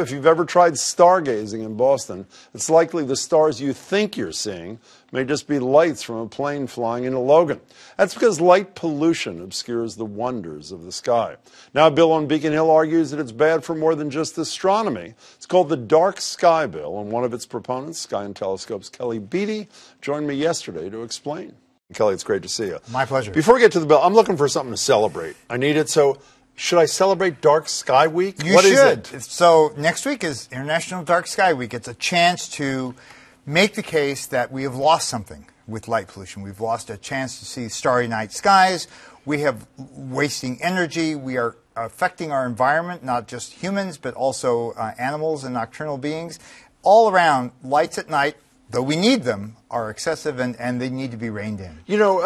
If you've ever tried stargazing in Boston, it's likely the stars you think you're seeing may just be lights from a plane flying into Logan. That's because light pollution obscures the wonders of the sky. Now, a bill on Beacon Hill argues that it's bad for more than just astronomy. It's called the Dark Sky Bill, and one of its proponents, Sky and Telescope's Kelly Beatty, joined me yesterday to explain. Kelly, it's great to see you. My pleasure. Before we get to the bill, I'm looking for something to celebrate. I need it, so should I celebrate Dark Sky Week? You should. So next week is International Dark Sky Week. It's a chance to make the case that we have lost something with light pollution. We've lost a chance to see starry night skies. We have wasting energy. We are affecting our environment, not just humans, but also animals and nocturnal beings. All around, lights at night, though we need them, are excessive and they need to be reined in. You know,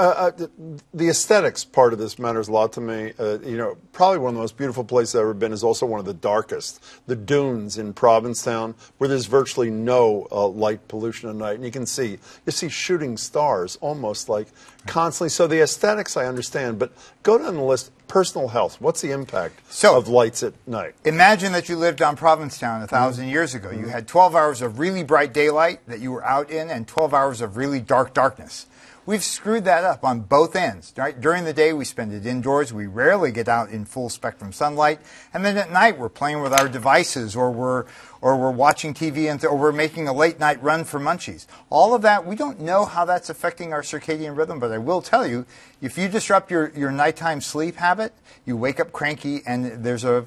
the aesthetics part of this matters a lot to me. You know, probably one of the most beautiful places I've ever been is also one of the darkest. The dunes in Provincetown, where there's virtually no light pollution at night. And you see shooting stars almost like constantly. So the aesthetics I understand, but go down the list. Personal health, what's the impact of lights at night? Imagine that you lived on Provincetown 1,000 years ago. You had 12 hours of really bright daylight that you were out in and 12 hours of really dark darkness. We've screwed that up on both ends. Right? During the day, we spend it indoors. We rarely get out in full spectrum sunlight. And then at night, we're playing with our devices, or we're watching TV, or we're making a late night run for munchies. All of that, we don't know how that's affecting our circadian rhythm, but I will tell you, if you disrupt your nighttime sleep habit, you wake up cranky, and there's a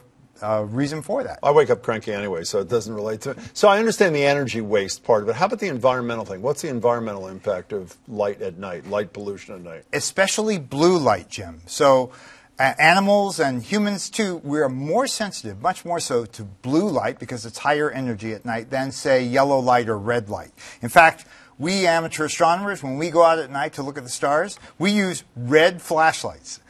reason for that. I wake up cranky anyway, so it doesn't relate to it. So I understand the energy waste part of it. How about the environmental thing? What's the environmental impact of light at night, light pollution at night? Especially blue light, Jim. So animals and humans, too, we are more sensitive, much more so, to blue light because it's higher energy at night than, say, yellow light or red light. In fact, we amateur astronomers, when we go out at night to look at the stars, we use red flashlights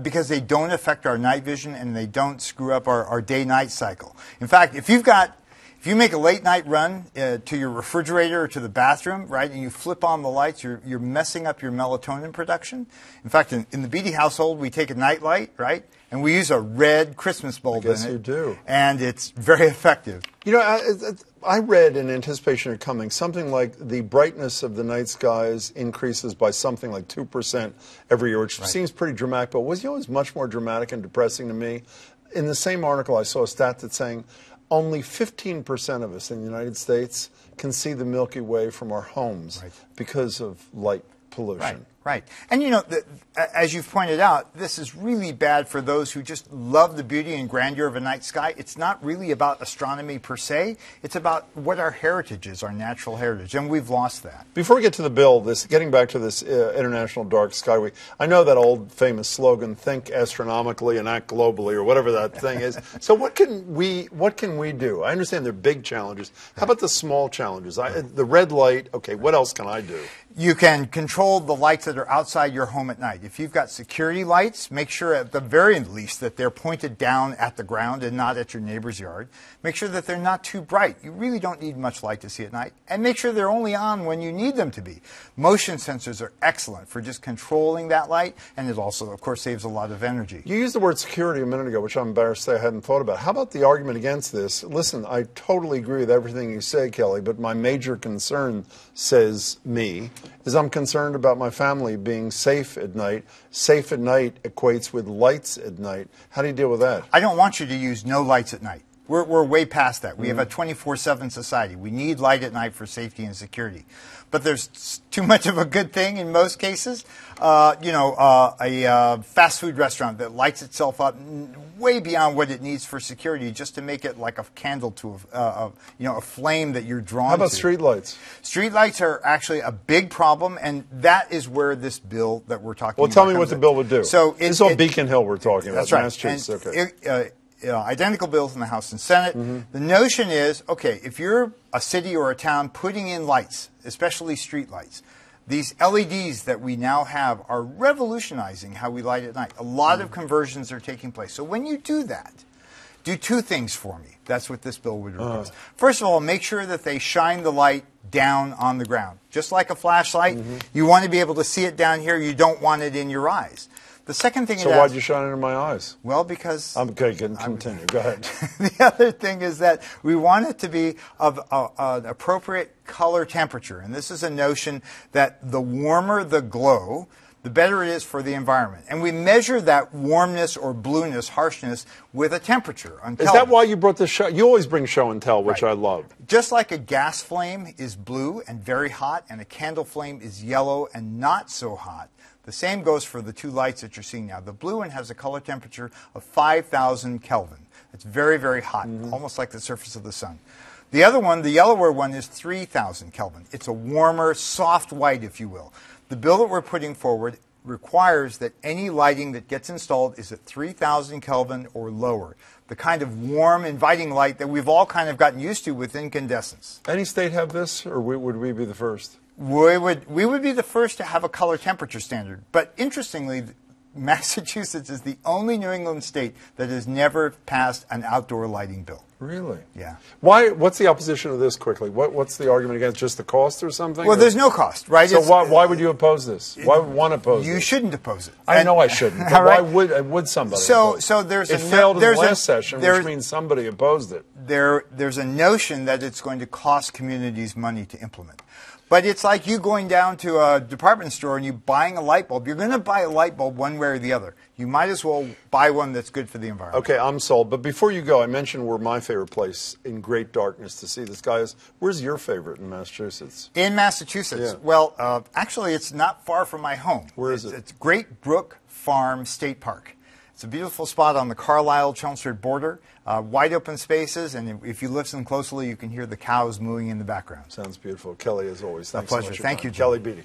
because they don't affect our night vision and they don't screw up our day-night cycle. In fact, if you make a late-night run to your refrigerator or to the bathroom, right, and you flip on the lights, you're messing up your melatonin production. In fact, in the Beatty household, we take a night light, right, and we use a red Christmas bulb in it. I guess you do. And it's very effective. You know, I read in anticipation of coming something like the brightness of the night skies increases by something like 2% every year, which seems pretty dramatic, but was always much more dramatic and depressing to me. In the same article, I saw a stat that's saying only 15% of us in the United States can see the Milky Way from our homes because of light pollution. Right. And, you know, as you've pointed out, this is really bad for those who just love the beauty and grandeur of a night sky. It's not really about astronomy per se. It's about what our heritage is, our natural heritage, and we've lost that. Before we get to the bill, getting back to this International Dark Sky Week, I know that old famous slogan, think astronomically and act globally, or whatever that thing is. So what can we do? I understand there are big challenges. How about the small challenges? The red light, okay, what else can I do? You can control the lights that are outside your home at night. If you've got security lights, make sure at the very least that they're pointed down at the ground and not at your neighbor's yard. Make sure that they're not too bright. You really don't need much light to see at night. And make sure they're only on when you need them to be. Motion sensors are excellent for just controlling that light, and it also, of course, saves a lot of energy. You used the word security a minute ago, which I'm embarrassed to say I hadn't thought about. How about the argument against this? Listen, I totally agree with everything you say, Kelly, but my major concern, says me, is I'm concerned about my family being safe at night. Safe at night equates with lights at night. How do you deal with that? I don't want you to use no lights at night. We're way past that. We have a 24/7 society. We need light at night for safety and security. But there's too much of a good thing in most cases. A fast food restaurant that lights itself up way beyond what it needs for security just to make it like a candle to a flame that you're drawn to. How about street lights? Street lights are actually a big problem, and that is where this bill that we're talking about. Well, tell me what the bill would do. So this is on Beacon Hill we're talking about. That's right. Massachusetts, okay. Identical bills in the House and Senate. The notion is, okay, if you're a city or a town putting in lights, especially street lights, these LEDs that we now have are revolutionizing how we light at night. A lot of conversions are taking place. So when you do that, do two things for me. That's what this bill would request. First of all, make sure that they shine the light down on the ground. Just like a flashlight, you want to be able to see it down here. You don't want it in your eyes. The second thing So why'd you shine it in my eyes? Well, because... Okay, continue. Go ahead. The other thing is that we want it to be of an appropriate color temperature. And this is a notion that the warmer the glow, the better it is for the environment. And we measure that warmness or blueness, harshness, with a temperature on Is that why you brought the show? You always bring show and tell, which Right. I love. Just like a gas flame is blue and very hot, and a candle flame is yellow and not so hot, the same goes for the two lights that you're seeing now. The blue one has a color temperature of 5,000 Kelvin. It's very, very hot, almost like the surface of the sun. The other one, the yellower one, is 3,000 Kelvin. It's a warmer, soft white, if you will. The bill that we're putting forward requires that any lighting that gets installed is at 3,000 Kelvin or lower. The kind of warm, inviting light that we've all kind of gotten used to with incandescence. Any state have this, or would we be the first? We would be the first to have a color temperature standard. But interestingly, Massachusetts is the only New England state that has never passed an outdoor lighting bill. Really? Yeah. Why? What's the opposition of this quickly? What's the argument against? Just the cost or something? Well, there's no cost, right? So why would you oppose this? Why would one oppose You this? shouldn't oppose it. I know I shouldn't, but All right. why would somebody So oppose it? there's It failed in the last session, which there's- means somebody opposed it. There's a notion that it's going to cost communities money to implement. But it's like you going down to a department store and you buying a light bulb. You're going to buy a light bulb one way or the other. You might as well buy one that's good for the environment. Okay, I'm sold. But before you go, I mentioned where my favorite place in great darkness to see the sky is. Where's your favorite in Massachusetts? In Massachusetts? Yeah. Well, actually, it's not far from my home. Where is it? It's Great Brook Farm State Park. It's a beautiful spot on the Carlisle-Chelmsford border, wide open spaces, and if you listen closely, you can hear the cows mooing in the background. Sounds beautiful. Kelly, as always, thanks pleasure. so much. Thank you, Jim. Kelly Beatty.